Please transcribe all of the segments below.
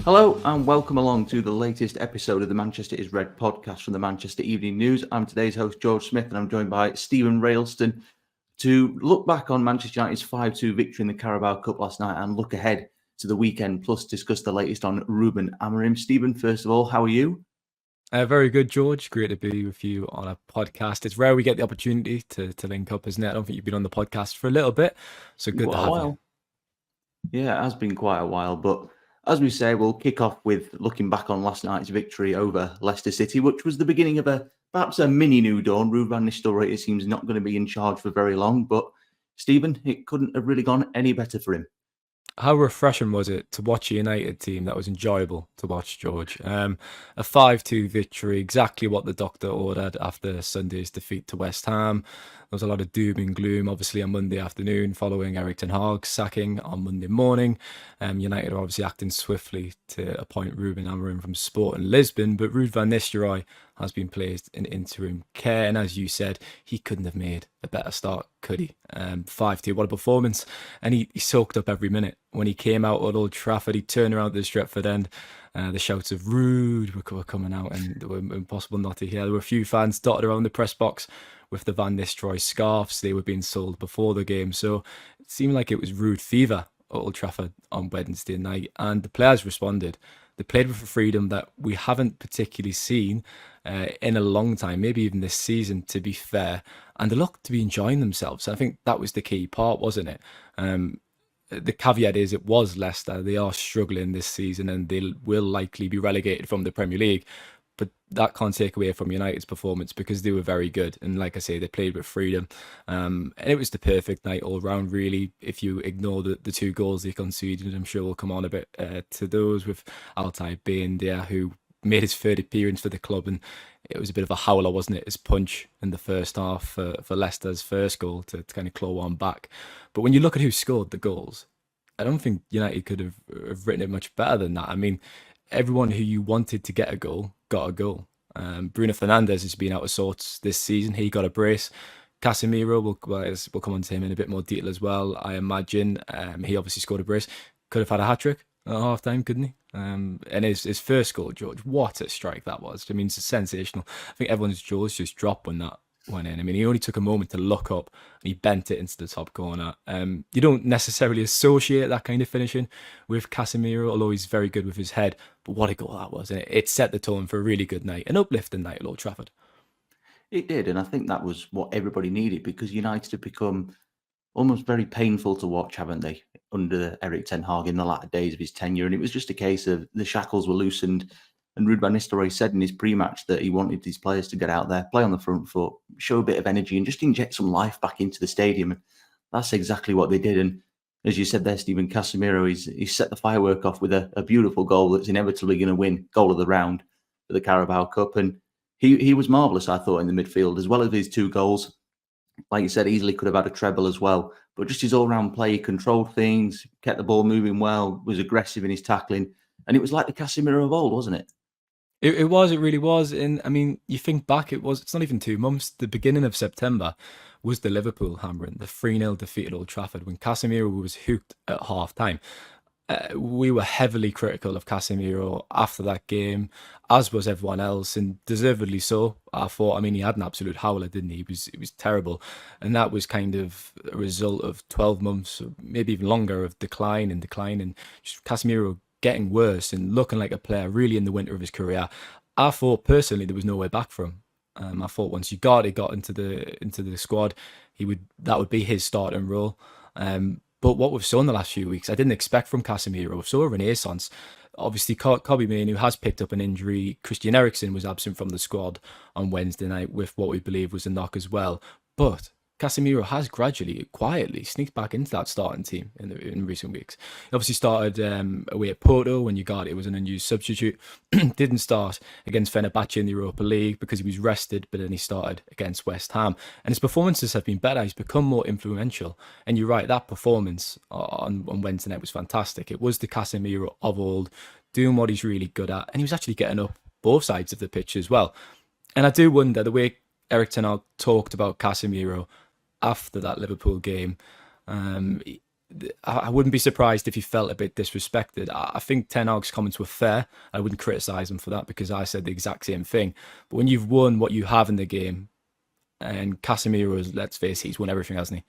Hello and welcome along to the latest episode of the Manchester is Red podcast from the Manchester Evening News. I'm today's host, George Smith, and I'm joined by Steven Railston to look back on Manchester United's 5-2 victory in the Carabao Cup last night and look ahead to the weekend, plus discuss the latest on Ruben Amorim. Steven, first of all, how are you? Very good, George. Great to be with you on a podcast. It's rare we get the opportunity to link up, isn't it? I don't think you've been on the podcast for a little bit, so good to Quite a have you. while. Yeah, it has been quite a while, but as we say, we'll kick off with looking back on last night's victory over Leicester City, which was the beginning of perhaps a mini new dawn. Ruben Nistelrooy, it seems, not going to be in charge for very long, but Stephen, it couldn't have really gone any better for him. How refreshing was it to watch a United team that was enjoyable to watch, George? A 5-2 victory, exactly what the doctor ordered after Sunday's defeat to West Ham. There was a lot of doom and gloom, obviously, on Monday afternoon following Erik ten Hag's sacking on Monday morning. United are obviously acting swiftly to appoint Ruben Amorim from Sporting Lisbon, but Ruud van Nistelrooy has been placed in interim care, and as you said, he couldn't have made a better start, could he? 5-2, what a performance, and he soaked up every minute. When he came out at Old Trafford, he turned around to the Stretford end. The shouts of "Rude" were coming out, and they were impossible not to hear. There were a few fans dotted around the press box with the Van Nistelrooy scarves. They were being sold before the game, so it seemed like it was Rude fever at Old Trafford on Wednesday night, and the players responded. They played with a freedom that we haven't particularly seen in a long time, maybe even this season, to be fair. And they looked to be enjoying themselves. I think that was the key part, wasn't it? The caveat is it was Leicester. They are struggling this season and they will likely be relegated from the Premier League. But that can't take away from United's performance because they were very good. And like I say, they played with freedom. And it was the perfect night all round, really. If you ignore the two goals they conceded, I'm sure we'll come on a bit to those with Altay being there, who made his third appearance for the club. And it was a bit of a howler, wasn't it? His punch in the first half for Leicester's first goal to kind of claw one back. But when you look at who scored the goals, I don't think United could have written it much better than that. I mean, everyone who you wanted to get a goal got a goal. Bruno Fernandes has been out of sorts this season. He got a brace. Casemiro, we'll come on to him in a bit more detail as well, I imagine. He obviously scored a brace. Could have had a hat-trick at half-time, couldn't he? And his first goal, George, what a strike that was. I mean, it's sensational. I think everyone's jaws just dropped when that went in. I mean, he only took a moment to look up and he bent it into the top corner. You don't necessarily associate that kind of finishing with Casemiro, although he's very good with his head. But what a goal that was. And it set the tone for a really good night, an uplifting night at Old Trafford. It did, and I think that was what everybody needed because United have become almost very painful to watch, haven't they, under Erik ten Hag in the latter days of his tenure. And it was just a case of the shackles were loosened. And Ruud van Nistelrooy said in his pre-match that he wanted his players to get out there, play on the front foot, show a bit of energy and just inject some life back into the stadium. And that's exactly what they did. And as you said there, Steven, Casemiro, he's set the firework off with a beautiful goal that's inevitably going to win goal of the round for the Carabao Cup. And he was marvellous, I thought, in the midfield, as well as his two goals. Like you said, easily could have had a treble as well. But just his all-round play, he controlled things, kept the ball moving well, was aggressive in his tackling. And it was like the Casemiro of old, wasn't it? It really was. And I mean, you think back, it's not even 2 months. The beginning of September was the Liverpool hammering, the 3-0 defeat at Old Trafford when Casemiro was hooked at half time. We were heavily critical of Casemiro after that game, as was everyone else, and deservedly so. I thought, I mean, he had an absolute howler, didn't he? It was terrible, and that was kind of a result of 12 months, or maybe even longer, of decline and just Casemiro getting worse and looking like a player really in the winter of his career. I thought personally there was no way back for him. I thought once he got into the squad, that would be his starting role. But what we've seen in the last few weeks, I didn't expect from Casemiro. We saw a renaissance. Obviously, Kobbie Mainoo has picked up an injury. Christian Eriksen was absent from the squad on Wednesday night with what we believe was a knock as well. But Casemiro has gradually, quietly sneaked back into that starting team in recent weeks. He obviously started away at Porto when Ugarte was an unused substitute. Didn't start against Fenerbahce in the Europa League because he was rested, but then he started against West Ham. And his performances have been better. He's become more influential. And you're right, that performance on Wednesday night was fantastic. It was the Casemiro of old, doing what he's really good at. And he was actually getting up both sides of the pitch as well. And I do wonder, the way Erik ten Hag talked about Casemiro after that Liverpool game, I wouldn't be surprised if he felt a bit disrespected. I think Ten Hag's comments were fair. I wouldn't criticise him for that because I said the exact same thing. But when you've won what you have in the game, and Casemiro's, let's face it, he's won everything, hasn't he?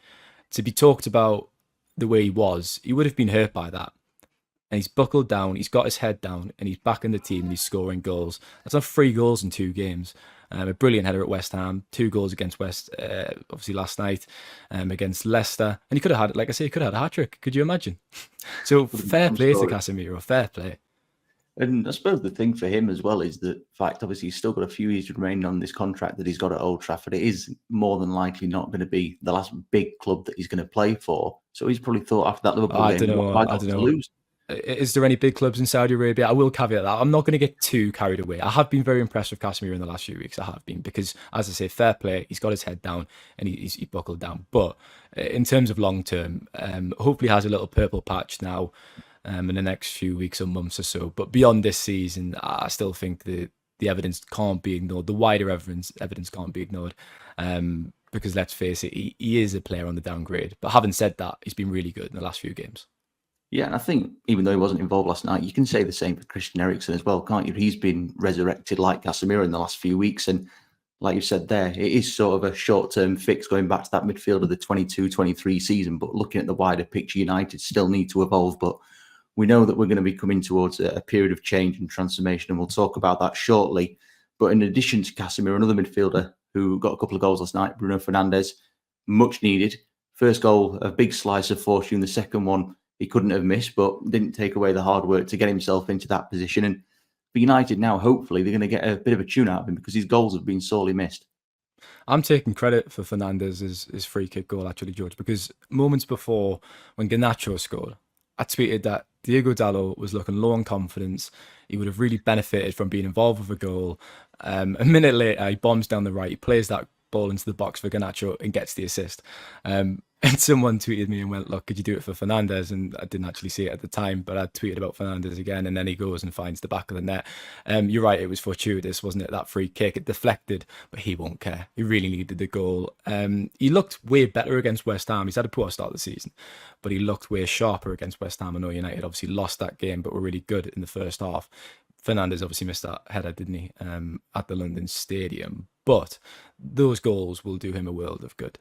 To be talked about the way he was, he would have been hurt by that. And he's buckled down, he's got his head down, and he's back in the team and he's scoring goals. That's not 3 goals in 2 games. A brilliant header at West Ham, 2 goals against obviously last night, against Leicester. And he could have had, like I say, he could have had a hat-trick. Could you imagine? So fair play to Casemiro, fair play. And I suppose the thing for him as well is the fact, obviously, he's still got a few years remaining on this contract that he's got at Old Trafford. It is more than likely not going to be the last big club that he's going to play for. So he's probably thought after that Liverpool game, I don't know. Lose? Is there any big clubs in Saudi Arabia? I will caveat that. I'm not going to get too carried away. I have been very impressed with Casemiro in the last few weeks. I have been because, as I say, fair play. He's got his head down and he's buckled down. But in terms of long term, hopefully has a little purple patch now in the next few weeks or months or so. But beyond this season, I still think the evidence can't be ignored. The wider evidence can't be ignored. Because let's face it, he is a player on the downgrade. But having said that, he's been really good in the last few games. Yeah, and I think even though he wasn't involved last night, you can say the same for Christian Eriksen as well, can't you? He's been resurrected like Casemiro in the last few weeks. And like you said there, it is sort of a short-term fix going back to that midfield of the 22-23 season. But looking at the wider picture, United still need to evolve. But we know that we're going to be coming towards a period of change and transformation, and we'll talk about that shortly. But in addition to Casemiro, another midfielder who got a couple of goals last night, Bruno Fernandes, much needed. First goal, a big slice of fortune. The second one, he couldn't have missed, but didn't take away the hard work to get himself into that position. And for United now, hopefully, they're going to get a bit of a tune out of him because his goals have been sorely missed. I'm taking credit for Fernandes' free kick goal, actually, George, because moments before when Garnacho scored, I tweeted that Diego Dalot was looking low on confidence. He would have really benefited from being involved with a goal. A minute later, he bombs down the right. He plays that ball into the box for Garnacho and gets the assist. And someone tweeted me and went, look, could you do it for Fernandes? And I didn't actually see it at the time, but I tweeted about Fernandes again, and then he goes and finds the back of the net. You're right, it was fortuitous, wasn't it? That free kick, it deflected, but he won't care. He really needed the goal. He looked way better against West Ham. He's had a poor start of the season, but he looked way sharper against West Ham. I know United obviously lost that game, but were really good in the first half. Fernandes obviously missed that header, didn't he, at the London Stadium. But those goals will do him a world of good.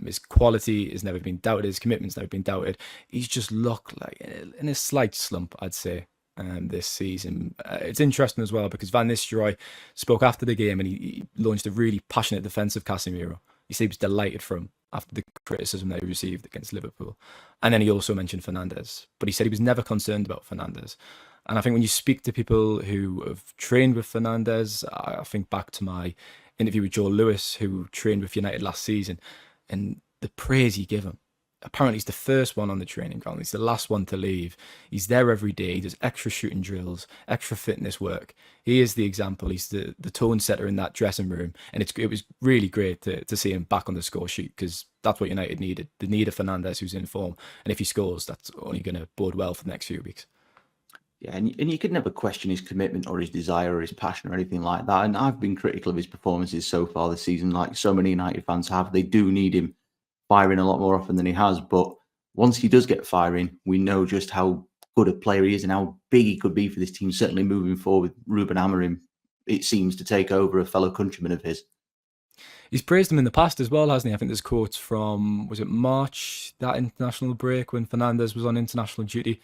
His quality has never been doubted. His commitment's never been doubted. He's just looked like in a slight slump, I'd say, this season. It's interesting as well because Van Nistelrooy spoke after the game and he launched a really passionate defence of Casemiro. He said he was delighted for him after the criticism that he received against Liverpool. And then he also mentioned Fernandes. But he said he was never concerned about Fernandes. And I think when you speak to people who have trained with Fernandes, I think back to my interview with Joe Lewis, who trained with United last season, and the praise he gave him. Apparently, he's the first one on the training ground. He's the last one to leave. He's there every day. He does extra shooting drills, extra fitness work. He is the example. He's the tone setter in that dressing room. And it was really great to see him back on the score sheet because that's what United needed. They need a Fernandes who's in form. And if he scores, that's only going to bode well for the next few weeks. Yeah, and you could never question his commitment or his desire or his passion or anything like that. And I've been critical of his performances so far this season, like so many United fans have. They do need him firing a lot more often than he has. But once he does get firing, we know just how good a player he is and how big he could be for this team, certainly moving forward with Ruben Amorim, it seems, to take over a fellow countryman of his. He's praised him in the past as well, hasn't he? I think there's quotes from, was it March, that international break when Fernandes was on international duty?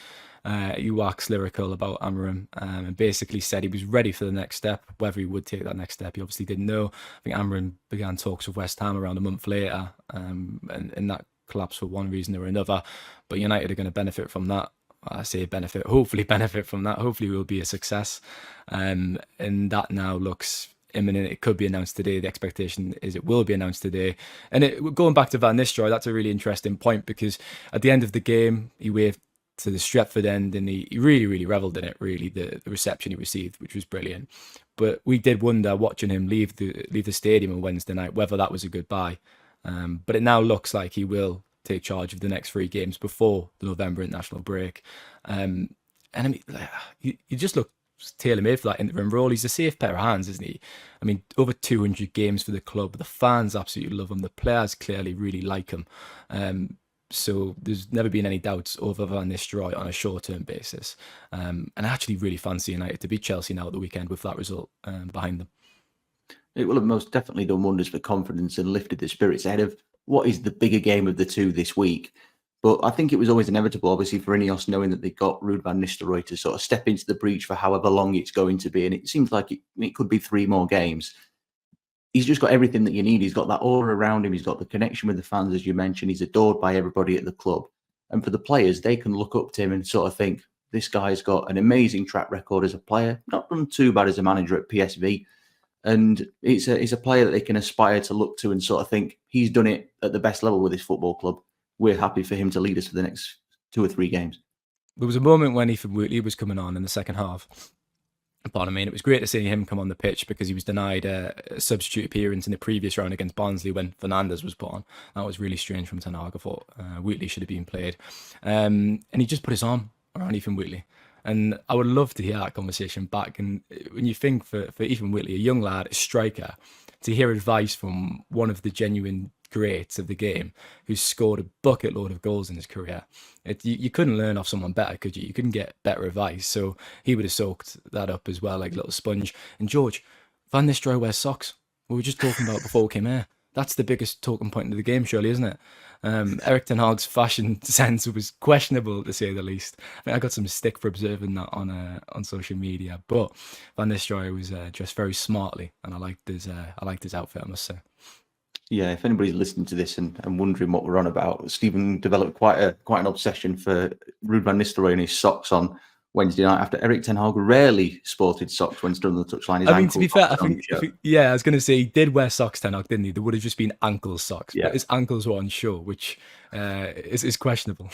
He waxed lyrical about Amorim and basically said he was ready for the next step, whether he would take that next step. He obviously didn't know. I think Amorim began talks with West Ham around a month later, and that collapsed for one reason or another. But United are going to benefit from that. I say benefit, hopefully benefit from that. Hopefully it will be a success. And that now looks imminent. It could be announced today. The expectation is it will be announced today. And going back to Van Nistelrooy, that's a really interesting point because at the end of the game, he waved to the Stretford end and he really, really revelled in it, really, the reception he received, which was brilliant. But we did wonder, watching him leave the stadium on Wednesday night, whether that was a goodbye. But it now looks like he will take charge of the next 3 games before the November international break. And I mean, you just look tailor-made for that interim role. He's a safe pair of hands, isn't he? I mean, over 200 games for the club. The fans absolutely love him. The players clearly really like him. So there's never been any doubts over Van Nistelrooy on a short-term basis. And I actually really fancy United to beat Chelsea now at the weekend with that result behind them. It will have most definitely done wonders for confidence and lifted the spirits ahead of what is the bigger game of the two this week. But I think it was always inevitable, obviously, for Ineos, knowing that they got Ruben van Nistelrooy to sort of step into the breach for however long it's going to be. And it seems like it could be 3 more games. He's just got everything that you need. He's got that aura around him. He's got the connection with the fans, as you mentioned. He's adored by everybody at the club. And for the players, they can look up to him and sort of think, this guy's got an amazing track record as a player, not done too bad as a manager at PSV. And it's a player that they can aspire to look to and sort of think, he's done it at the best level with his football club. We're happy for him to lead us for the next 2 or 3 games. There was a moment when Ethan Wootley was coming on in the second half. Pardon me. And it was great to see him come on the pitch because he was denied a substitute appearance in the previous round against Barnsley when Fernandes was put on. That was really strange from Ten Hag. I thought Wootley should have been played. And he just put his arm around Ethan Wootley. And I would love to hear that conversation back. And when you think for Ethan Wootley, a young lad, a striker, to hear advice from one of the genuine greats of the game who's scored a bucket load of goals in his career, you couldn't learn off someone better, could you? You couldn't get better advice. So he would have soaked that up as well, like a little sponge. And George, Van Nistelrooy wears socks. We were just talking about before we came here. That's the biggest talking point of the game, surely, isn't it? Erik ten Hag's fashion sense was questionable, to say the least. I think I got some stick for observing that on social media, but Van Nistelrooy was dressed very smartly, and I liked his outfit, I must say. Yeah, if anybody's listening to this and wondering what we're on about, Stephen developed quite an obsession for Ruben van Nistelrooy and his socks on Wednesday night after Erik ten Hag rarely sported socks when stood on the touchline. I mean, to be fair, I think I was going to say he did wear socks, Ten Hag, didn't he? There would have just been ankle socks, but his ankles were on show, which is questionable.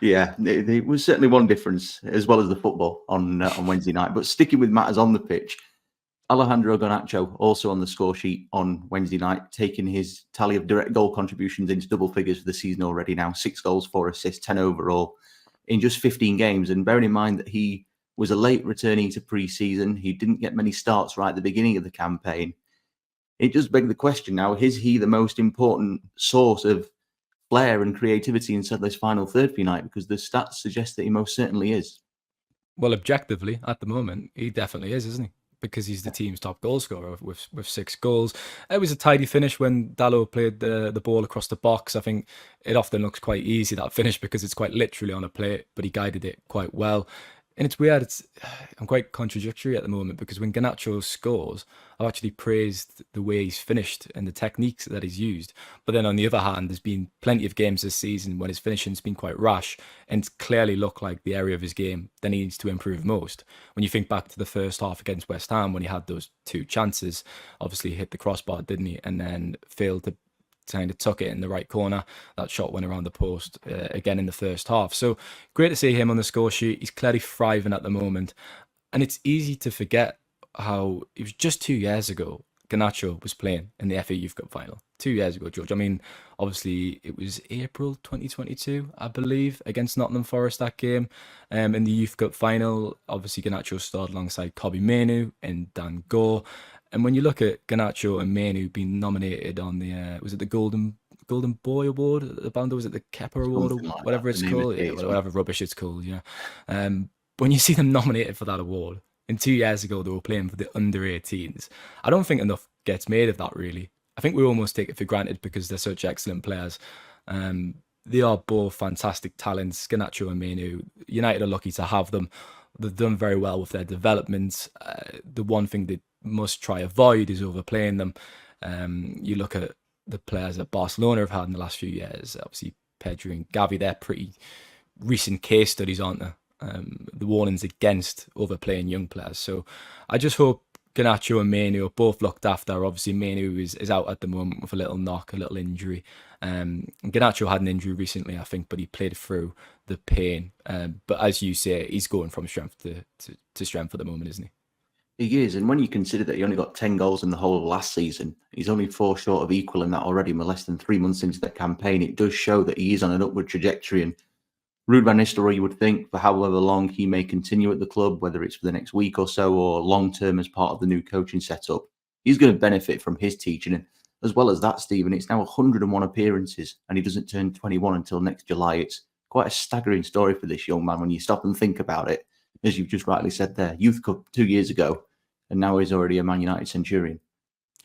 Yeah, it was certainly one difference, as well as the football on Wednesday night. But sticking with matters on the pitch, Alejandro Garnacho also on the score sheet on Wednesday night, taking his tally of direct goal contributions into double figures for the season already now. 6 goals, 4 assists, 10 overall in just 15 games. And bearing in mind that he was a late returning to pre-season, he didn't get many starts right at the beginning of the campaign. It does beg the question now, is he the most important source of flair and creativity inside this final third for United? Because the stats suggest that he most certainly is. Well, objectively, at the moment, he definitely is, isn't he? Because he's the team's top goal scorer with 6 goals. It was a tidy finish when Dalot played the ball across the box. I think it often looks quite easy, that finish, because it's quite literally on a plate, but he guided it quite well. And it's weird, I'm quite contradictory at the moment, because when Garnacho scores, I've actually praised the way he's finished and the techniques that he's used. But then on the other hand, there's been plenty of games this season when his finishing's been quite rash and clearly look like the area of his game that he needs to improve most. When you think back to the first half against West Ham, when he had those 2 chances, obviously he hit the crossbar, didn't he? And then failed to kind of tuck it in the right corner. That shot went around the post again in the first half. So great to see him on the score sheet. He's clearly thriving at the moment. And it's easy to forget how it was just 2 years ago Garnacho was playing in the FA Youth Cup final. 2 years ago, George. I mean, obviously it was April 2022, I believe, against Nottingham Forest, that game. In the Youth Cup final, obviously Garnacho starred alongside Kobbie Mainoo and Dan Gore. And when you look at Garnacho and Mainoo being nominated on the, was it the Golden Boy Award at the band, or was it the Kepper Award, or whatever it's called? Yeah, whatever rubbish it's called, yeah. When you see them nominated for that award, and 2 years ago they were playing for the under-18s, I don't think enough gets made of that, really. I think we almost take it for granted because they're such excellent players. They are both fantastic talents, Garnacho and Mainoo. United are lucky to have them. They've done very well with their development. The one thing they must try avoid is overplaying them. You look at the players that Barcelona have had in the last few years, obviously Pedri and Gavi, they're pretty recent case studies, aren't they? The warnings against overplaying young players. So I just hope Garnacho and Mainoo are both looked after. Obviously Mainoo is out at the moment with a little knock, a little injury. Garnacho had an injury recently, I think, but he played through the pain. But as you say, he's going from strength to strength at the moment, isn't he? He is, and when you consider that he only got 10 goals in the whole of last season, he's only 4 short of equaling that already, less than 3 months into the campaign. It does show that he is on an upward trajectory, and Ruben van Nistelrooy, you would think, for however long he may continue at the club, whether it's for the next week or so or long-term as part of the new coaching setup, he's going to benefit from his teaching. And as well as that, Stephen, it's now 101 appearances, and he doesn't turn 21 until next July. It's quite a staggering story for this young man when you stop and think about it. As you've just rightly said there, Youth Cup 2 years ago, and now he's already a Man United centurion.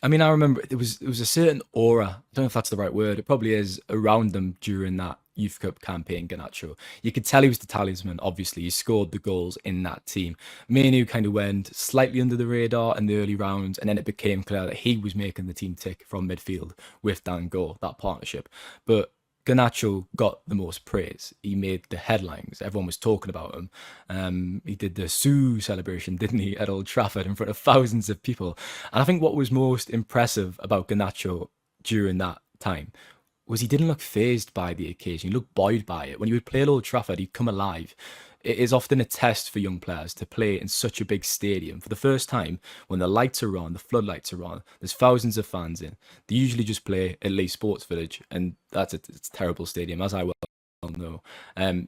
I mean, I remember there was a certain aura, I don't know if that's the right word, it probably is, around them during that Youth Cup campaign, Garnacho. You could tell he was the talisman, obviously. He scored the goals in that team. Manu kind of went slightly under the radar in the early rounds, and then it became clear that he was making the team tick from midfield with Dan Gore, that partnership. But Garnacho got the most praise. He made the headlines. Everyone was talking about him. He did the Sue celebration, didn't he, at Old Trafford in front of thousands of people. And I think what was most impressive about Garnacho during that time was he didn't look phased by the occasion. He looked buoyed by it. When he would play at Old Trafford, he'd come alive. It is often a test for young players to play in such a big stadium for the first time when the lights are on, the floodlights are on, there's thousands of fans in. They usually just play at Leigh Sports Village, and it's a terrible stadium, as I well know.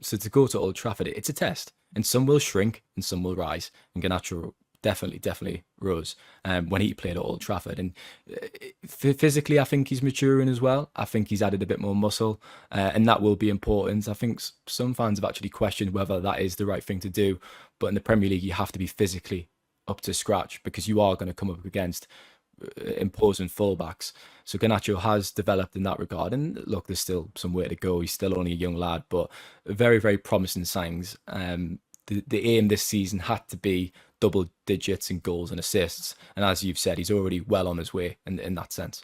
So to go to Old Trafford, it's a test, and some will shrink and some will rise. And Garnacho definitely rose when he played at Old Trafford. And physically, I think he's maturing as well. I think he's added a bit more muscle, and that will be important. I think some fans have actually questioned whether that is the right thing to do. But in the Premier League, you have to be physically up to scratch because you are going to come up against imposing fullbacks. So Garnacho has developed in that regard. And look, there's still some way to go. He's still only a young lad, but very, very promising signs. The aim this season had to be double digits in goals and assists. And as you've said, he's already well on his way in that sense.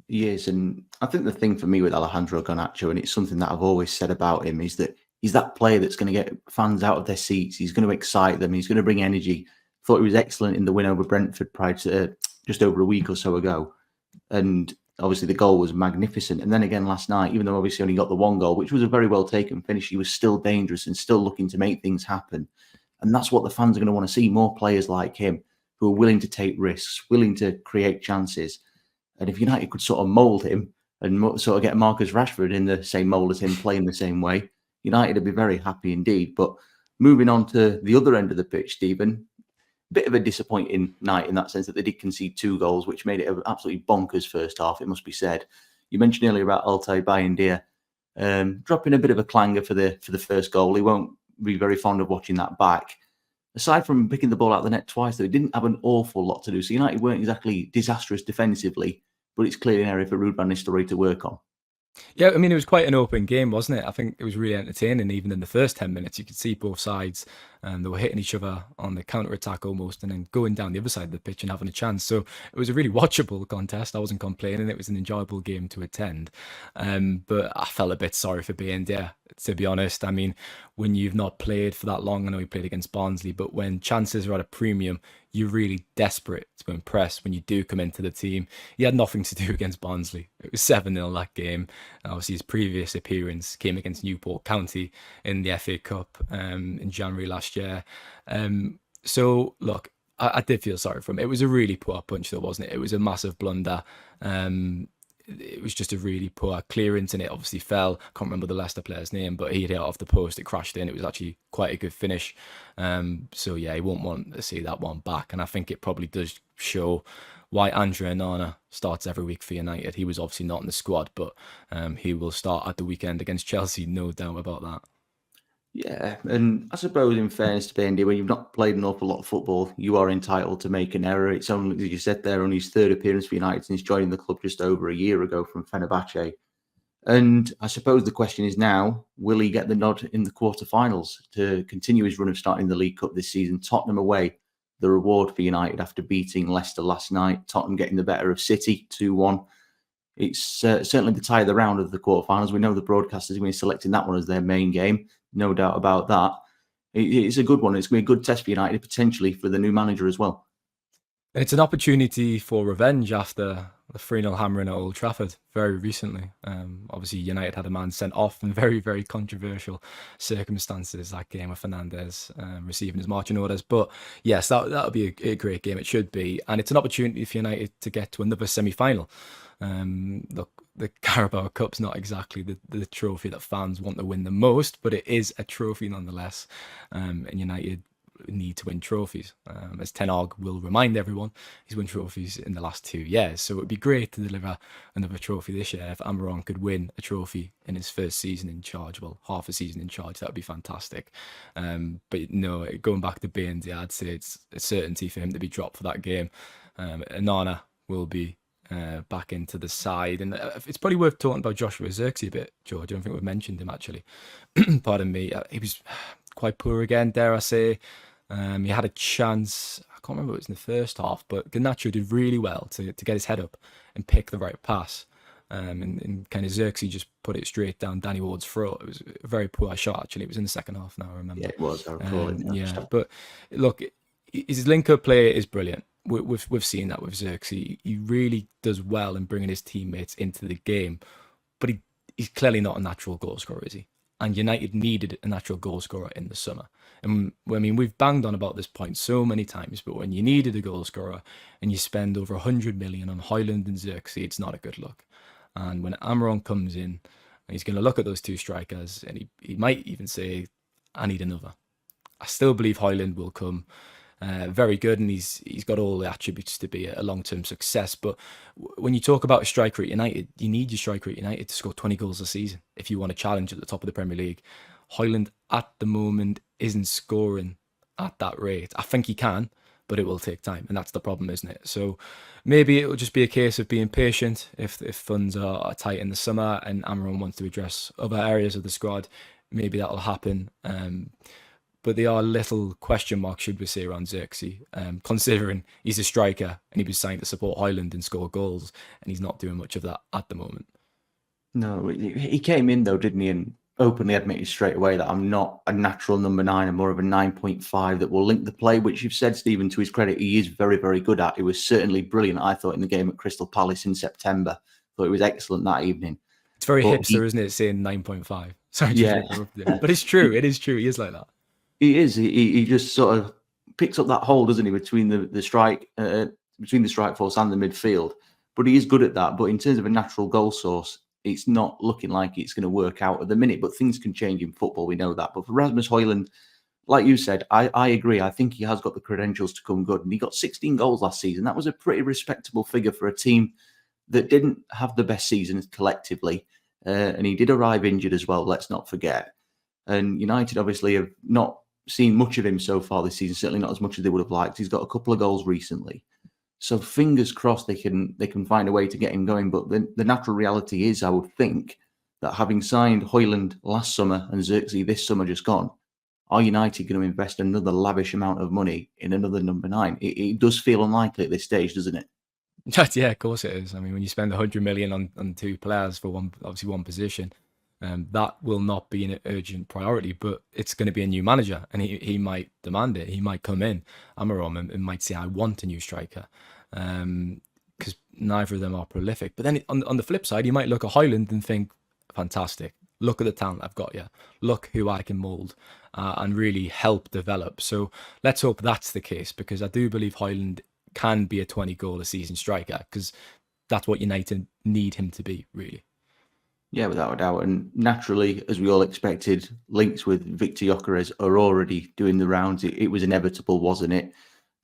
He is. And I think the thing for me with Alejandro Garnacho, and it's something that I've always said about him, is that he's that player that's going to get fans out of their seats. He's going to excite them. He's going to bring energy. Thought he was excellent in the win over Brentford prior to just over a week or so ago. And obviously the goal was magnificent. And then again last night, even though obviously only got the one goal, which was a very well taken finish, he was still dangerous and still looking to make things happen. And that's what the fans are going to want to see, more players like him who are willing to take risks, willing to create chances. And if United could sort of mould him and sort of get Marcus Rashford in the same mould as him, playing the same way, United would be very happy indeed. But moving on to the other end of the pitch, Stephen, bit of a disappointing night in that sense that they did concede 2 goals, which made it an absolutely bonkers first half, it must be said. You mentioned earlier about Altay Bayindir dropping a bit of a clanger for the first goal. He won't be very fond of watching that back. Aside from picking the ball out of the net twice, though, he didn't have an awful lot to do. So United weren't exactly disastrous defensively, but it's clearly an area for Ruben Nistelrooy to work on. Yeah, I mean, it was quite an open game, wasn't it? I think it was really entertaining. Even in the first 10 minutes, you could see both sides, and they were hitting each other on the counter-attack almost, and then going down the other side of the pitch and having a chance. So it was a really watchable contest. I wasn't complaining. It was an enjoyable game to attend. But I felt a bit sorry for Bayindir, to be honest. I mean, when you've not played for that long, I know he played against Barnsley, but when chances are at a premium, you're really desperate to impress when you do come into the team. He had nothing to do against Barnsley. It was 7-0 that game. Obviously, his previous appearance came against Newport County in the FA Cup in January last year. So, look, I did feel sorry for him. It was a really poor punch, though, wasn't it? It was a massive blunder. It was just a really poor clearance, and it obviously fell. I can't remember the Leicester player's name, but he hit it off the post. It crashed in. It was actually quite a good finish. So yeah, he won't want to see that one back. And I think it probably does show why Andre Onana starts every week for United. He was obviously not in the squad, but he will start at the weekend against Chelsea, no doubt about that. Yeah, and I suppose in fairness to Bendy, when you've not played an awful lot of football, you are entitled to make an error. It's only, as you said there, only his 3rd appearance for United since joining the club just over a year ago from Fenerbahce. And I suppose the question is now, will he get the nod in the quarterfinals to continue his run of starting the League Cup this season? Tottenham away, the reward for United after beating Leicester last night. Tottenham getting the better of City 2-1. It's certainly the tie of the round of the quarterfinals. We know the broadcasters are going to be selecting that one as their main game. No doubt about that. It's a good one. It's going to be a good test for United, potentially for the new manager as well. It's an opportunity for revenge after the 3-0 hammering at Old Trafford very recently. Obviously, United had a man sent off in very, very controversial circumstances, that game with Fernandes receiving his marching orders. But yes, that'll be a great game. It should be. And it's an opportunity for United to get to another semi-final. Look, the Carabao Cup's not exactly the trophy that fans want to win the most, but it is a trophy nonetheless. And United need to win trophies. As Ten Hag will remind everyone, he's won trophies in the last 2 years. So it would be great to deliver another trophy this year. If Amorim could win a trophy in his first season in charge, well, half a season in charge, that would be fantastic. But no, going back to Baines, yeah, I'd say it's a certainty for him to be dropped for that game. Anana will be back into the side. And it's probably worth talking about Joshua Zirkzee a bit, George. I don't think we've mentioned him, actually. Pardon me. He was quite poor again, dare I say. He had a chance, I can't remember if it was in the first half, but Garnacho did really well to get his head up and pick the right pass. And kind of Zirkzee just put it straight down Danny Ward's throat. It was a very poor shot, actually. It was in the second half now, I remember. Yeah, it was. I recall it. Yeah, but look, his link-up play is brilliant. We've seen that with Zirkzee. He really does well in bringing his teammates into the game, but he's clearly not a natural goal scorer, is he? And United needed a natural goal scorer in the summer. And I mean, we've banged on about this point so many times, but when you needed a goal scorer and you spend over 100 million on Højlund and Zirkzee, it's not a good look. And when Amorim comes in, and he's going to look at those two strikers, and he might even say, I need another. I still believe Højlund will come very good, and he's got all the attributes to be a long-term success. But when you talk about a striker at United, you need your striker at United to score 20 goals a season if you want to challenge at the top of the Premier League. Højlund at the moment isn't scoring at that rate. I think he can, but it will take time, and that's the problem, isn't it? So maybe it will just be a case of being patient if funds are tight in the summer and Amorim wants to address other areas of the squad. Maybe that'll happen. But there are little question marks, should we say, around Zirkzee, considering he's a striker and he was signed to support Højlund and score goals, and he's not doing much of that at the moment. No, he came in though, didn't he, and openly admitted straight away that I'm not a natural number 9, I'm more of a 9.5 that will link the play, which you've said, Stephen, to his credit, he is very, very good at. It was certainly brilliant, I thought, in the game at Crystal Palace in September. Thought it was excellent that evening. It's very hipster, isn't it, saying 9.5? Sorry, yeah. But it's true. It is true. He is like that. He is. He just sort of picks up that hole, doesn't he, between the strike force and the midfield. But he is good at that. But in terms of a natural goal source, it's not looking like it's going to work out at the minute. But things can change in football. We know that. But for Rasmus Højlund, like you said, I agree. I think he has got the credentials to come good. And he got 16 goals last season. That was a pretty respectable figure for a team that didn't have the best season collectively. And he did arrive injured as well, let's not forget. And United obviously have not seen much of him so far this season, certainly not as much as they would have liked. He's got a couple of goals recently. So fingers crossed they can find a way to get him going. But the natural reality is, I would think, that having signed Højlund last summer and Zirkzee this summer just gone, are United going to invest another lavish amount of money in another number 9? It does feel unlikely at this stage, doesn't it? Yeah, of course it is. I mean, when you spend 100 million on two players for one position, that will not be an urgent priority, but it's going to be a new manager and he might demand it. He might come in, Amorim, and might say, I want a new striker, because neither of them are prolific. But then on the flip side, you might look at Højlund and think, fantastic, look at the talent I've got here. Look who I can mould and really help develop. So let's hope that's the case, because I do believe Højlund can be a 20-goal-a-season striker, because that's what United need him to be, really. Yeah, without a doubt. And naturally, as we all expected, links with Victor Gyökeres are already doing the rounds. It was inevitable, wasn't it?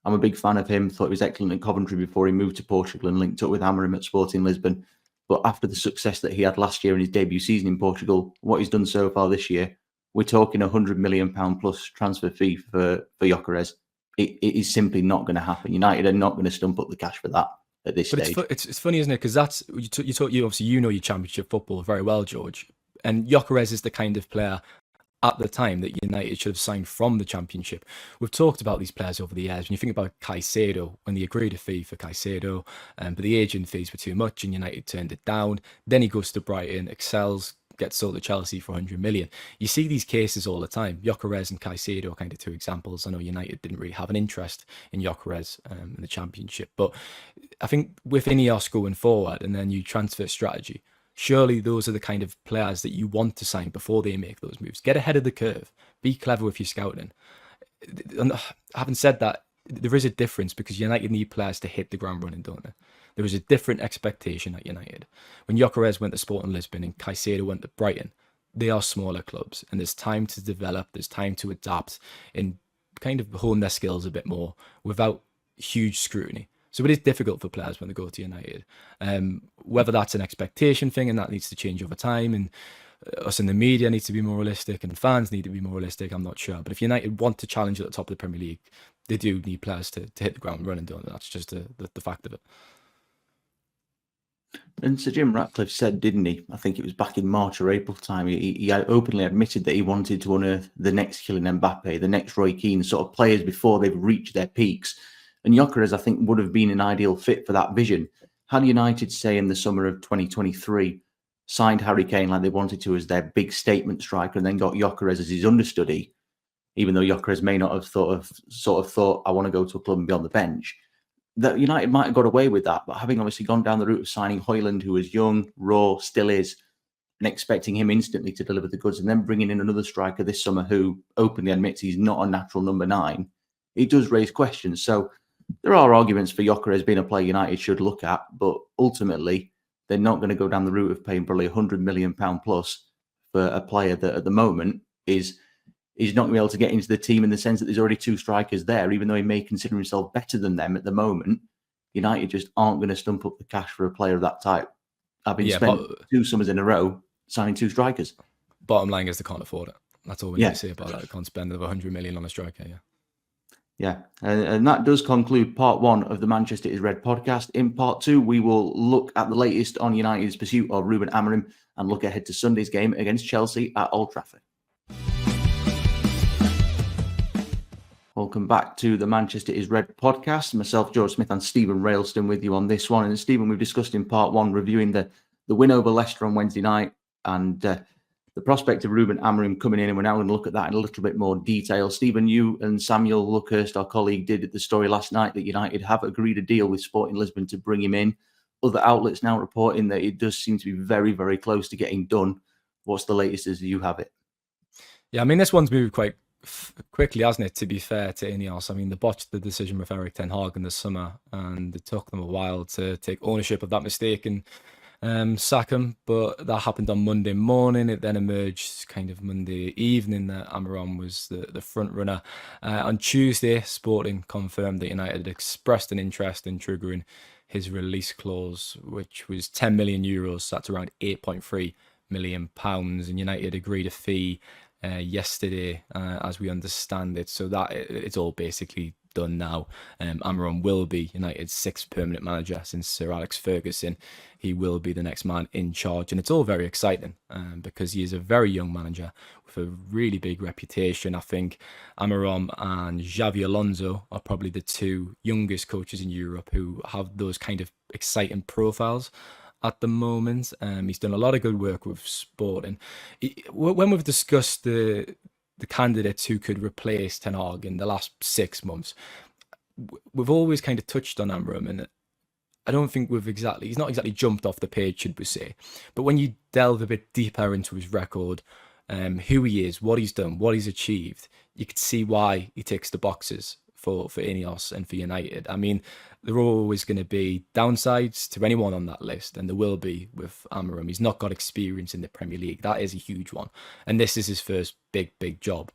I'm a big fan of him. Thought he was excellent at Coventry before he moved to Portugal and linked up with Amorim at Sporting Lisbon. But after the success that he had last year in his debut season in Portugal, what he's done so far this year, we're talking £100 million plus transfer fee for Gyökeres. It is simply not going to happen. United are not going to stump up the cash for that at this stage. It's funny, isn't it? Because that's you obviously know your Championship football very well, George. And Gyökeres is the kind of player at the time that United should have signed from the Championship. We've talked about these players over the years. When you think about Caicedo, when they agreed a fee for Caicedo, but the agent fees were too much and United turned it down. Then he goes to Brighton, excels, gets sold to Chelsea for 100 million. You see these cases all the time. Gyökeres and Caicedo are kind of two examples. I know United didn't really have an interest in Gyökeres in the Championship, but I think with Ineos going forward and their new transfer strategy, surely those are the kind of players that you want to sign before they make those moves. Get ahead of the curve. Be clever with your scouting. And having said that, there is a difference, because United need players to hit the ground running, don't they? There is a different expectation at United. When Gyökeres went to Sporting Lisbon and Caicedo went to Brighton, they are smaller clubs, and there's time to develop, there's time to adapt and kind of honed their skills a bit more without huge scrutiny. So it is difficult for players when they go to United. Whether that's an expectation thing and that needs to change over time, and us in the media need to be more realistic and fans need to be more realistic, I'm not sure. But if United want to challenge at the top of the Premier League, they do need players to hit the ground running, don't they? That's just the fact of it. And Sir Jim Ratcliffe said, didn't he? I think it was back in March or April time. He openly admitted that he wanted to unearth the next Kylian Mbappe, the next Roy Keane, sort of players before they've reached their peaks. And Gyökeres, I think, would have been an ideal fit for that vision. Had United, say, in the summer of 2023, signed Harry Kane like they wanted to as their big statement striker, and then got Gyökeres as his understudy, even though Gyökeres may not have thought, I want to go to a club and be on the bench, that United might have got away with that. But having obviously gone down the route of signing Højlund, who was young, raw, still is, and expecting him instantly to deliver the goods, and then bringing in another striker this summer who openly admits he's not a natural number 9, it does raise questions. So there are arguments for Gyökeres being a player United should look at, but ultimately they're not going to go down the route of paying probably £100 million plus for a player that at the moment is not going to be able to get into the team in the sense that there's already 2 strikers there, even though he may consider himself better than them at the moment. United just aren't going to stump up the cash for a player of that type. I've been spent 2 summers in a row signing 2 strikers. Bottom line is they can't afford it. That's all we need to say about that. They can't spend over 100 million on a striker, Yeah, and that does conclude part 1 of the Manchester is Red podcast. In part 2, we will look at the latest on United's pursuit of Ruben Amorim and look ahead to Sunday's game against Chelsea at Old Trafford. Welcome back to the Manchester is Red podcast. Myself, George Smith, and Steven Railston with you on this one. And Steven, we've discussed in part 1 reviewing the win over Leicester on Wednesday night and the prospect of Ruben Amorim coming in, and we're now going to look at that in a little bit more detail. Stephen, you and Samuel Luckhurst, our colleague, did the story last night that United have agreed a deal with Sporting Lisbon to bring him in. Other outlets now reporting that it does seem to be very, very close to getting done. What's the latest as you have it? Yeah, I mean, this one's moved quite quickly, hasn't it, to be fair to Ineos? I mean, they botched the decision with Erik ten Hag in the summer, and it took them a while to take ownership of that mistake and sack him, but that happened on Monday morning. It then emerged kind of Monday evening that Amorim was the front runner. On Tuesday, Sporting confirmed that United had expressed an interest in triggering his release clause, which was €10 million, so that's around £8.3 million, and United agreed a fee yesterday, as we understand it. So that it's all basically done now. Amorim will be United's 6th permanent manager since Sir Alex Ferguson. He will be the next man in charge, and it's all very exciting because he is a very young manager with a really big reputation. I think Amorim and Xavi Alonso are probably the 2 youngest coaches in Europe who have those kind of exciting profiles at the moment. He's done a lot of good work with Sporting. When we've discussed the candidates who could replace Ten Hag in the last 6 months, we've always kind of touched on Amorim, and I don't think he's not exactly jumped off the page, should we say. But when you delve a bit deeper into his record, who he is, what he's done, what he's achieved, you could see why he ticks the boxes for Ineos and for United. I mean, there are always going to be downsides to anyone on that list, and there will be with Amorim. He's not got experience in the Premier League. That is a huge one. And this is his first big job.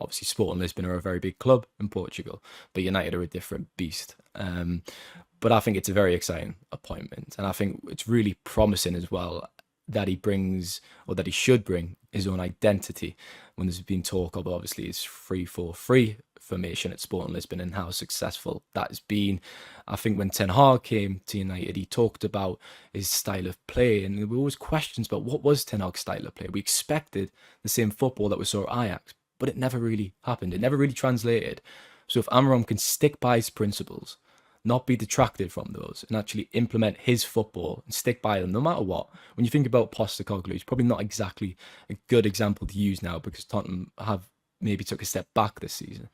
Obviously, Sporting Lisbon are a very big club in Portugal, but United are a different beast. But I think it's a very exciting appointment, and I think it's really promising as well that he brings, or that he should bring, his own identity. When there's been talk of, obviously, his 3-4-3 formation at Sporting Lisbon and how successful that has been. I think when Ten Hag came to United, he talked about his style of play, and there were always questions about what was Ten Hag's style of play. We expected the same football that we saw at Ajax, but it never really happened. It never really translated. So if Amorim can stick by his principles, not be detracted from those, and actually implement his football and stick by them no matter what. When you think about Postecoglou, he's probably not exactly a good example to use now because Tottenham have maybe took a step back this season.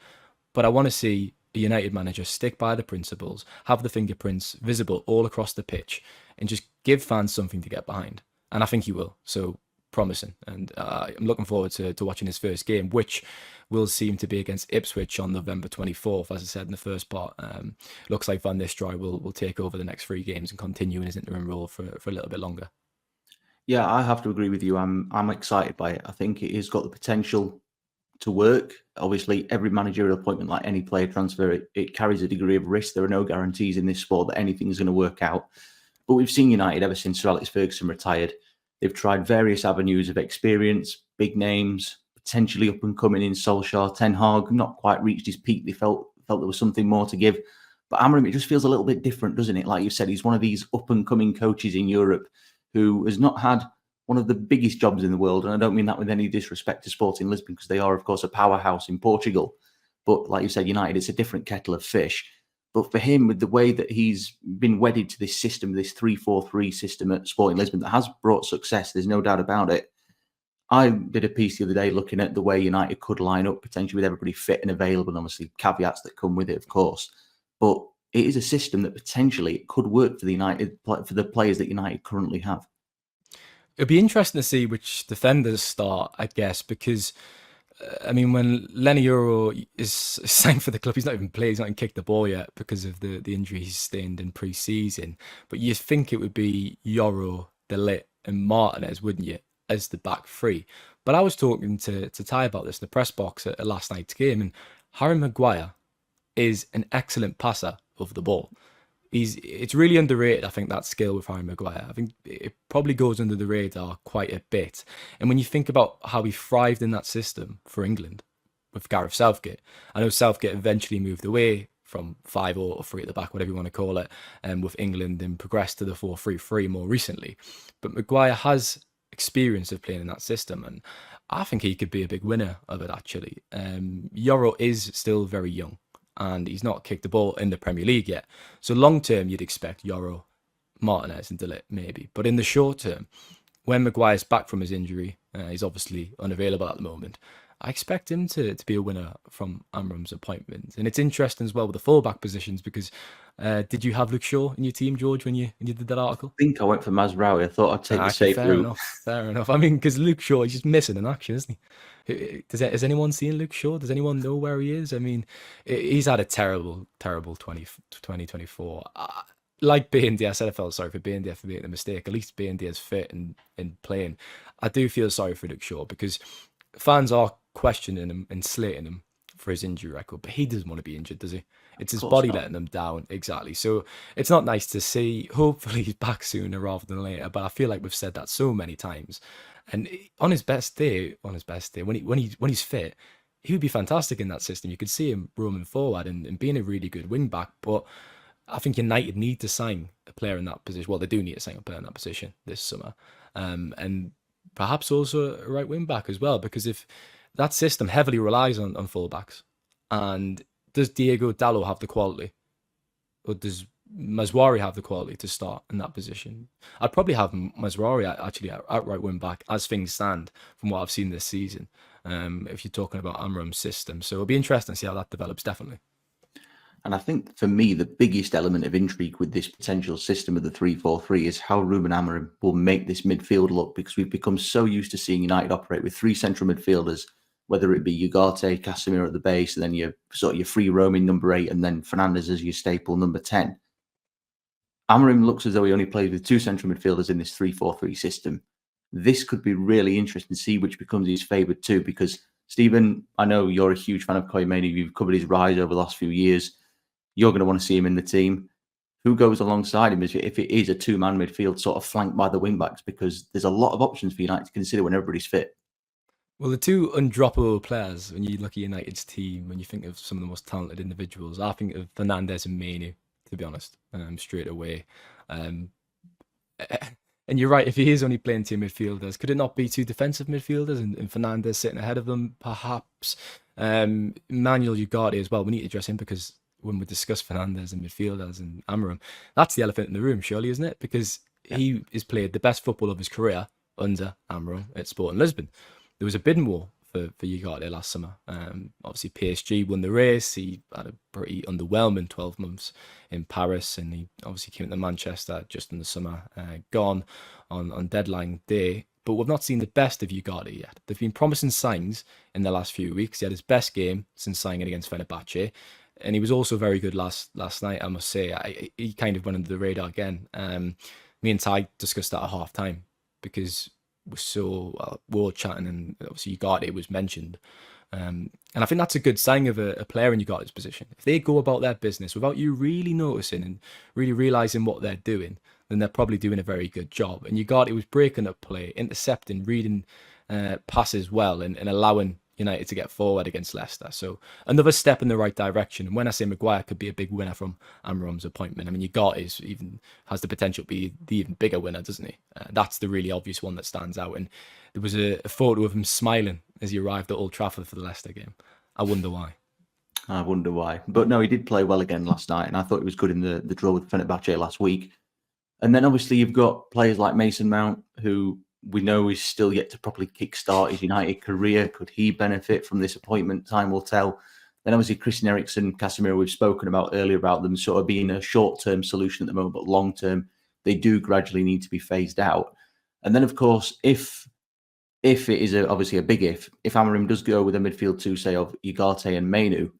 But I want to see a United manager stick by the principles, have the fingerprints visible all across the pitch, and just give fans something to get behind. And I think he will. So promising. And I'm looking forward to watching his first game, which will seem to be against Ipswich on November 24th. As I said in the first part, looks like Van Nistelrooy will take over the next 3 games and continue in his interim role for a little bit longer. Yeah, I have to agree with you. I'm excited by it. I think it has got the potential to work. Obviously, every managerial appointment, like any player transfer, it carries a degree of risk. There are no guarantees in this sport that anything's going to work out. But we've seen United ever since Sir Alex Ferguson retired. They've tried various avenues of experience, big names, potentially up and coming in Solskjaer, Ten Hag, not quite reached his peak. They felt there was something more to give. But Amorim, it just feels a little bit different, doesn't it? Like you said, he's one of these up and coming coaches in Europe who has not had one of the biggest jobs in the world. And I don't mean that with any disrespect to Sporting Lisbon, because they are, of course, a powerhouse in Portugal. But like you said, United, it's a different kettle of fish. But for him, with the way that he's been wedded to this system, this 3-4-3 system at Sporting Lisbon that has brought success, there's no doubt about it. I did a piece the other day looking at the way United could line up potentially with everybody fit and available, and obviously caveats that come with it, of course. But it is a system that potentially could work for the players that United currently have. It'd be interesting to see which defenders start, I guess, because I mean, when Lenny Euro is signed for the club, he's not even played, he's not even kicked the ball yet because of the injury he's sustained in pre-season. But you think it would be Euro, De Ligt and Martinez, wouldn't you, as the back three? But I was talking to Ty about this in the press box at last night's game, and Harry Maguire is an excellent passer of the ball. It's really underrated, I think, that skill with Harry Maguire. I think it probably goes under the radar quite a bit. And when you think about how he thrived in that system for England with Gareth Southgate, I know Southgate eventually moved away from 5 or 3 at the back, whatever you want to call it, with England, and progressed to the 4-3-3 more recently. But Maguire has experience of playing in that system, and I think he could be a big winner of it, actually. Euro is still very young, and he's not kicked the ball in the Premier League yet. So long term, you'd expect Euro, Martinez and De Ligt maybe. But in the short term, when Maguire's back from his injury, he's obviously unavailable at the moment, I expect him to be a winner from Amorim's appointment. And it's interesting as well with the fullback positions, because did you have Luke Shaw in your team, George, when you did that article? I think I went for Mazraoui. I thought I'd take the safe route. Fair enough. I mean, because Luke Shaw, he's just missing in action, isn't he? Has anyone seen Luke Shaw? Does anyone know where he is? I mean, he's had a terrible 2024. Like Baindy, I said I felt sorry for Baindy for making a mistake. At least Baindy is fit and playing. I do feel sorry for Luke Shaw, because fans are questioning him and slating him for his injury record, but he doesn't want to be injured, does he? It's his body letting him down. Exactly. So it's not nice to see. Hopefully he's back sooner rather than later, but I feel like we've said that so many times. And on his best day, when he's fit, he would be fantastic in that system. You could see him roaming forward and being a really good wing back. But I think United need to sign a player in that position. Well, they do need to sign a player in that position this summer, and perhaps also a right wing back as well. Because if that system heavily relies on fullbacks, and does Diego Dallo have the quality, or does Mazraoui have the quality to start in that position? I'd probably have Mazraoui actually at right wing back as things stand from what I've seen this season, if you're talking about Amorim's system. So it'll be interesting to see how that develops, definitely. And I think for me, the biggest element of intrigue with this potential system of the 3-4-3 is how Ruben Amorim will make this midfield look, because we've become so used to seeing United operate with 3 central midfielders, whether it be Ugarte, Casemiro at the base, and then your free roaming number 8, and then Fernandes as your staple number 10. Amorim looks as though he only plays with 2 central midfielders in this 3-4-3 system. This could be really interesting to see which becomes his favoured too, because Stephen, I know you're a huge fan of Koymeni. You've covered his rise over the last few years. You're going to want to see him in the team. Who goes alongside him if it is a 2-man midfield sort of flanked by the wing-backs? Because there's a lot of options for United to consider when everybody's fit. Well, the 2 undroppable players, when you look at United's team, when you think of some of the most talented individuals, I think of Fernandes and Manu, to be honest, straight away. And you're right, if he is only playing 2 midfielders, could it not be 2 defensive midfielders and Fernandes sitting ahead of them, perhaps? Manuel Ugarte as well. We need to address him, because when we discuss Fernandes and midfielders and Amorim, that's the elephant in the room, surely, isn't it? Because he has played the best football of his career under Amorim at Sporting Lisbon. There was a bidding war for Ugarte last summer. Obviously, PSG won the race. He had a pretty underwhelming 12 months in Paris, and he obviously came to Manchester just in the summer, gone on deadline day. But we've not seen the best of Ugarte yet. There've been promising signs in the last few weeks. He had his best game since signing against Fenerbahce, and he was also very good last night, I must say. He kind of went under the radar again. Me and Ty discussed that at half time, because we're chatting, and obviously Ugarte was mentioned. And I think that's a good sign of a player in Ugati's position. If they go about their business without you really noticing and really realising what they're doing, then they're probably doing a very good job. And Ugati was breaking up play, intercepting, reading passes well, and allowing United to get forward against Leicester. So another step in the right direction. And when I say Maguire could be a big winner from Amram's appointment, I mean, Ugati even has the potential to be the even bigger winner, doesn't he? That's the really obvious one that stands out. And there was a photo of him smiling as he arrived at Old Trafford for the Leicester game. I wonder why. I wonder why. But no, he did play well again last night, and I thought he was good in the draw with Fenerbahce last week. And then obviously you've got players like Mason Mount, who we know is still yet to properly kickstart his United career. Could he benefit from this appointment? Time will tell. Then obviously Christian Eriksen, Casemiro, we've spoken about earlier about them sort of being a short-term solution at the moment, but long-term, they do gradually need to be phased out. And then, of course, if it is obviously a big if Amorim does go with a midfield two, say, of Ugarte and Mainu,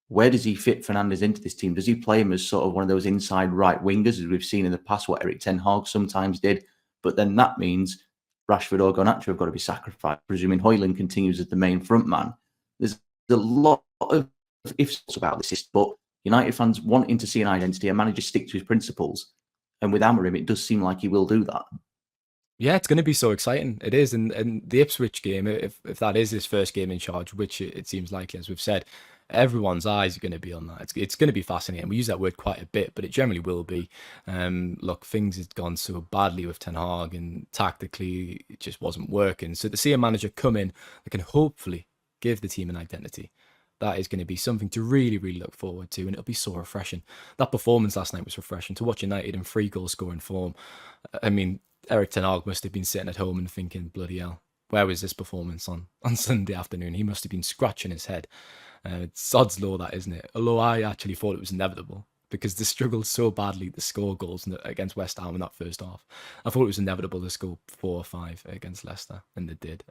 where does he fit Fernandes into this team? Does he play him as sort of one of those inside right wingers, as we've seen in the past, what Erik ten Hag sometimes did? But then that means Rashford or Garnacho have got to be sacrificed, presuming Højlund continues as the main front man. There's a lot of ifs about this, but United fans wanting to see an identity, a manager stick to his principles. And with Amorim, it does seem like he will do that. Yeah, it's going to be so exciting. It is. And the Ipswich game, if that is his first game in charge, which it seems likely, as we've said, everyone's eyes are going to be on that. It's going to be fascinating. We use that word quite a bit, but it generally will be. Look, things have gone so badly with Ten Hag, and tactically it just wasn't working. So to see a manager come in that can hopefully give the team an identity, that is going to be something to really, really look forward to, and it'll be so refreshing. That performance last night was refreshing. To watch United in 3 goal scoring form. I mean, Erik ten Hag must have been sitting at home and thinking, bloody hell, where was this performance on Sunday afternoon? He must have been scratching his head. It's odds law, that, isn't it? Although I actually thought it was inevitable, because they struggled so badly to score goals against West Ham in that first half. I thought it was inevitable to score 4 or 5 against Leicester, and they did.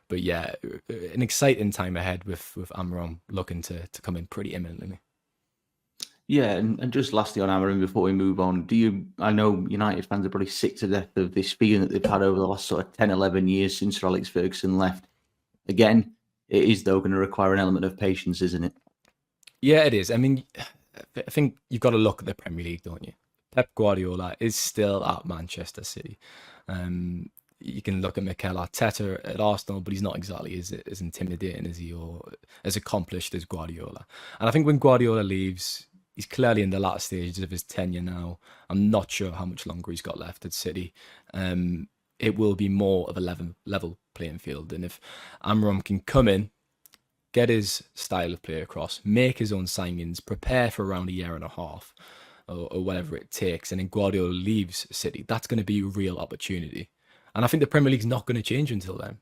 But yeah, an exciting time ahead with Amorim looking to come in pretty imminently. Yeah, and just lastly on Amorim before we move on, I know United fans are probably sick to death of this feeling that they've had over the last sort of 10, 11 years since Sir Alex Ferguson left. Again, it is, though, going to require an element of patience, isn't it? Yeah, it is. I mean, I think you've got to look at the Premier League, don't you? Pep Guardiola is still at Manchester City. You can look at Mikel Arteta at Arsenal, but he's not exactly as intimidating as he or as accomplished as Guardiola. And I think when Guardiola leaves, he's clearly in the latter stages of his tenure now. I'm not sure how much longer he's got left at City. It will be more of a level playing field. And if Amorim can come in, get his style of play across, make his own signings, prepare for around a year and a half or whatever it takes, and then Guardiola leaves City, that's going to be a real opportunity. And I think the Premier League's not going to change until then.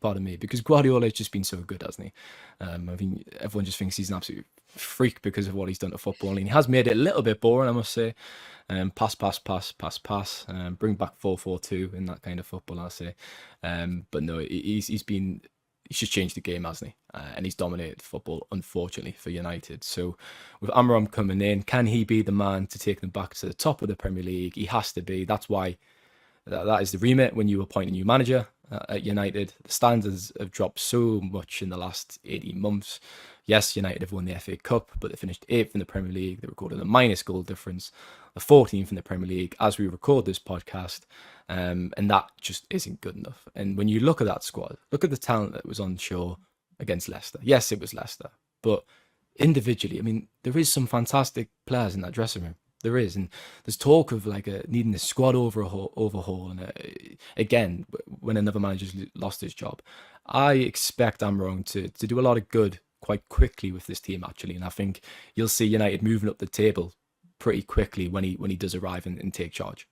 Pardon me, because Guardiola has just been so good, hasn't he? I think everyone just thinks he's an absolute freak because of what he's done to football, and he has made it a little bit boring, I must say. Pass, bring back 4-4-2 in that kind of football, I'll say. But no, he's just changed the game, hasn't he? And he's dominated football, unfortunately, for United. So with Amorim coming in, can he be the man to take them back to the top of the Premier League? He has to be. That's why that is the remit when you appoint a new manager at United. The standards have dropped so much in the last 18 months. Yes, United have won the FA Cup, but they finished 8th in the Premier League. They recorded a minus goal difference, the 14th in the Premier League as we record this podcast. And that just isn't good enough. And when you look at that squad, look at the talent that was on show against Leicester. Yes, it was Leicester, but individually, I mean, there is some fantastic players in that dressing room. There is, and there's talk of needing a squad overhaul. And again, when another manager's lost his job, I expect Amorim to do a lot of good quite quickly with this team, actually. And I think you'll see United moving up the table pretty quickly when he does arrive and take charge.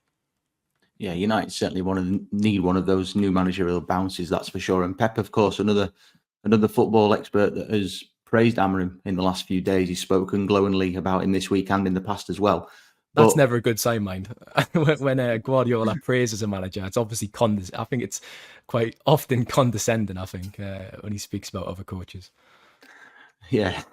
Yeah, United certainly need one of those new managerial bounces, that's for sure. And Pep, of course, another football expert that has praised Amorim in the last few days. He's spoken glowingly about him this week and in the past as well. That's never a good sign, mind. when Guardiola praises a manager, it's obviously I think it's quite often condescending, I think, when he speaks about other coaches. Yeah.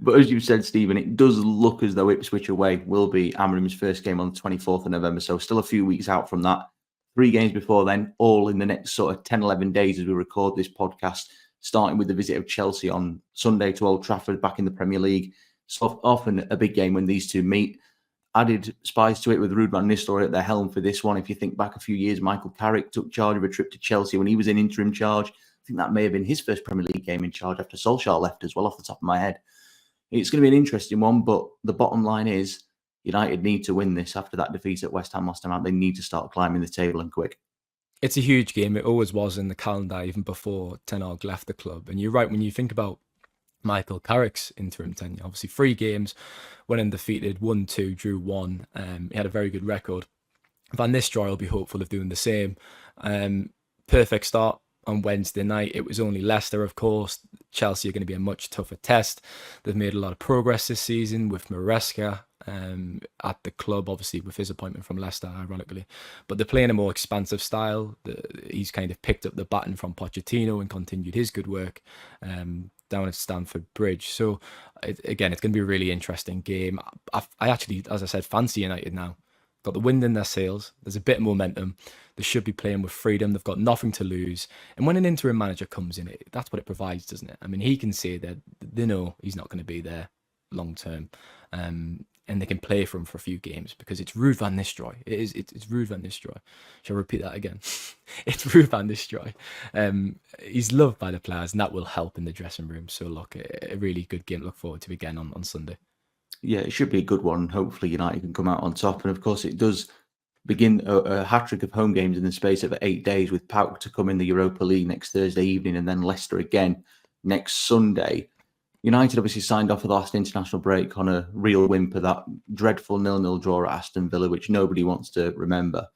But as you said, Stephen, it does look as though Ipswich away will be Amorim's first game on the 24th of November. So still a few weeks out from that. 3 games before then, all in the next sort of 10, 11 days as we record this podcast. starting with the visit of Chelsea on Sunday to Old Trafford back in the Premier League. So often a big game when these two meet. Added spice to it with Ruben Nistelrooy at their helm for this one. If you think back a few years, Michael Carrick took charge of a trip to Chelsea when he was in interim charge. I think that may have been his first Premier League game in charge after Solskjaer left as well, off the top of my head. It's going to be an interesting one, but the bottom line is United need to win this after that defeat at West Ham last time out. They need to start climbing the table and quick. It's a huge game. It always was in the calendar, even before Ten Hag left the club. And you're right, when you think about Michael Carrick's interim tenure, obviously 3 games, went undefeated, 1-2, drew 1. He had a very good record. Van Nistelrooy will be hopeful of doing the same. Perfect start on Wednesday night. It was only Leicester, of course. Chelsea are going to be a much tougher test. They've made a lot of progress this season with Maresca at the club, obviously with his appointment from Leicester, ironically. But they're playing a more expansive style. He's kind of picked up the baton from Pochettino and continued his good work down at Stamford Bridge. So again, it's going to be a really interesting game. I actually, as I said, fancy United now. Got the wind in their sails. There's a bit of momentum. They should be playing with freedom. They've got nothing to lose. And when an interim manager comes in, that's what it provides, doesn't it? I mean, he can say that they know he's not going to be there long term. And they can play for him for a few games because it's Ruud van Nistelrooy. It's Ruud van Nistelrooy. Shall I repeat that again? It's Ruud van Nistelrooy. He's loved by the players, and that will help in the dressing room. So look, a really good game to look forward to again on Sunday. Yeah, it should be a good one. Hopefully United can come out on top. And of course, it does begin a hat-trick of home games in the space of 8 days, with PAOK to come in the Europa League next Thursday evening and then Leicester again next Sunday. United obviously signed off for the last international break on a real whimper, that dreadful 0-0 draw at Aston Villa, which nobody wants to remember.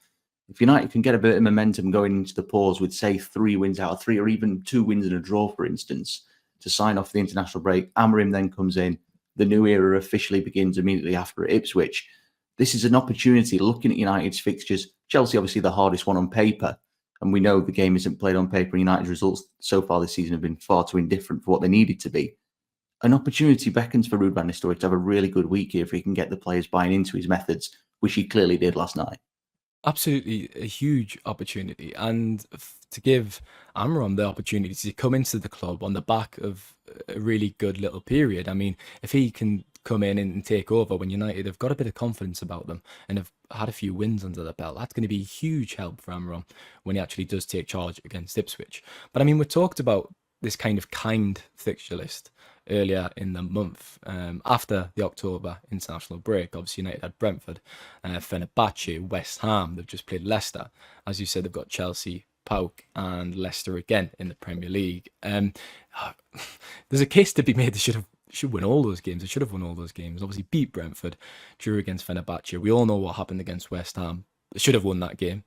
If United can get a bit of momentum going into the pause with, say, 3 wins out of 3, or even 2 wins and a draw, for instance, to sign off the international break, Amorim then comes in. The new era officially begins immediately after at Ipswich. This is an opportunity, looking at United's fixtures. Chelsea, obviously the hardest one on paper, and we know the game isn't played on paper. United's results so far this season have been far too indifferent for what they needed to be. An opportunity beckons for Ruud van Nistelrooy to have a really good week here if he can get the players buying into his methods, which he clearly did last night. Absolutely a huge opportunity, and to give Amorim the opportunity to come into the club on the back of a really good little period. I mean, if he can come in and take over when United have got a bit of confidence about them and have had a few wins under the belt, that's going to be a huge help for Amorim when he actually does take charge against Ipswich. But I mean, we talked about this kind fixture list earlier in the month. After the October international break, obviously United had Brentford, Fenerbahce, West Ham. They've just played Leicester. As you said, they've got Chelsea, PAOK and Leicester again in the Premier League. There's a case to be made. They should win all those games. They should have won all those games. Obviously beat Brentford, drew against Fenerbahce. We all know what happened against West Ham. They should have won that game.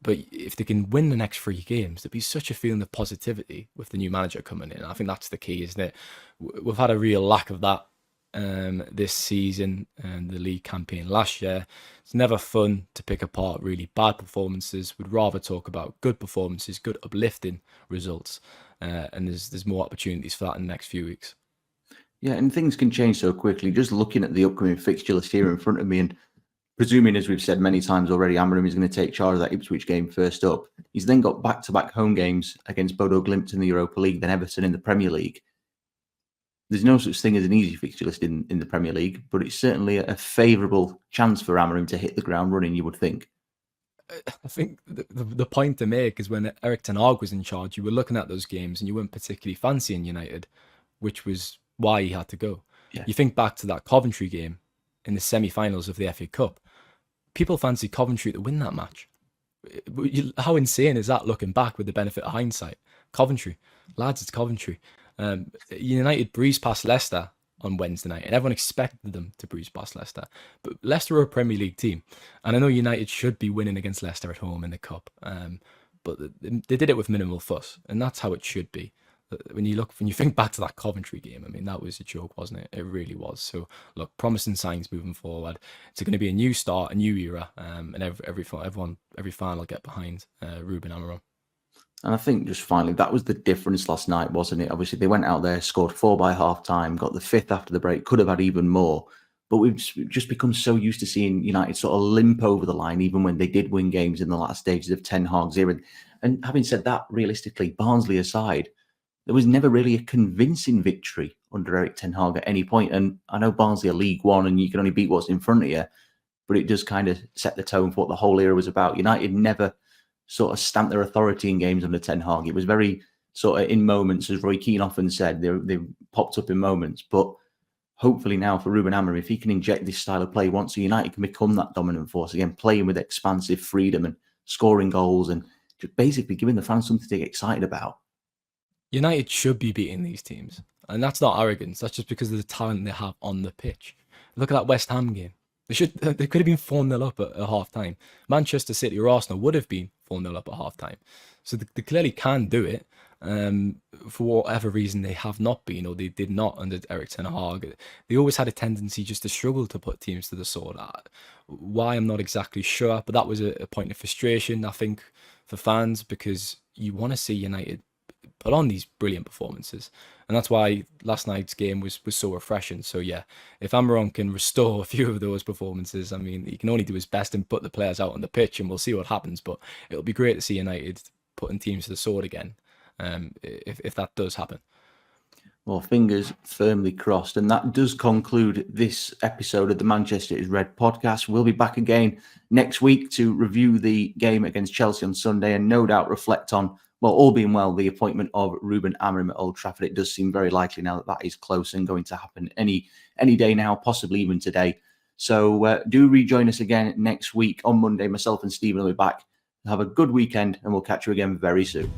But if they can win the next 3 games, there'll be such a feeling of positivity with the new manager coming in. I think that's the key, isn't it? We've had a real lack of that this season and the league campaign last year. It's never fun to pick apart really bad performances. We'd rather talk about good performances, good uplifting results. And there's more opportunities for that in the next few weeks. Yeah, and things can change so quickly. Just looking at the upcoming fixture list here in front of me, and presuming, as we've said many times already, Amorim is going to take charge of that Ipswich game first up. He's then got back-to-back home games against Bodo Glimt in the Europa League, then Everton in the Premier League. There's no such thing as an easy fixture list in the Premier League, but it's certainly a favourable chance for Amorim to hit the ground running, you would think. I think the point to make is when Erik ten Hag was in charge, you were looking at those games and you weren't particularly fancying United, which was why he had to go. Yeah. You think back to that Coventry game in the semi-finals of the FA Cup. People fancy Coventry to win that match. How insane is that, looking back with the benefit of hindsight? Coventry. Lads, it's Coventry. United breezed past Leicester on Wednesday night, and everyone expected them to breeze past Leicester. But Leicester are a Premier League team, and I know United should be winning against Leicester at home in the Cup, but they did it with minimal fuss, and that's how it should be. When you think back to that Coventry game, I mean, that was a joke, wasn't it? It really was. So, look, promising signs moving forward. It's going to be a new start, a new era, and every fan will get behind Ruben Amorim. And I think just finally, that was the difference last night, wasn't it? Obviously, they went out there, scored 4 by half-time, got the 5th after the break, could have had even more. But we've just become so used to seeing United sort of limp over the line, even when they did win games in the last stages of Ten Hag's era. And having said that, realistically, Barnsley aside, there was never really a convincing victory under Eric Ten Hag at any point. And I know Barnsley are League One and you can only beat what's in front of you, but it does kind of set the tone for what the whole era was about. United never sort of stamped their authority in games under Ten Hag. It was very sort of in moments, as Roy Keane often said, they popped up in moments. But hopefully now for Ruben Amorim, if he can inject this style of play once, so United can become that dominant force again, playing with expansive freedom and scoring goals and just basically giving the fans something to get excited about. United should be beating these teams. And that's not arrogance. That's just because of the talent they have on the pitch. Look at that West Ham game. They could have been 4-0 up at half time. Manchester City or Arsenal would have been 4-0 up at half time. So they clearly can do it. For whatever reason they have not been, or they did not under Eric Ten Hag. They always had a tendency just to struggle to put teams to the sword. Why, I'm not exactly sure, but that was a point of frustration, I think, for fans, because you want to see United put on these brilliant performances. And that's why last night's game was so refreshing. So yeah, if Amorim can restore a few of those performances, I mean, he can only do his best and put the players out on the pitch, and we'll see what happens. But it'll be great to see United putting teams to the sword again, if that does happen. Well, fingers firmly crossed. And that does conclude this episode of the Manchester is Red podcast. We'll be back again next week to review the game against Chelsea on Sunday and no doubt reflect on, well, all being well, the appointment of Ruben Amorim at Old Trafford. It does seem very likely now that is close and going to happen any day now, possibly even today. So do rejoin us again next week on Monday. Myself and Stephen will be back. Have a good weekend and we'll catch you again very soon.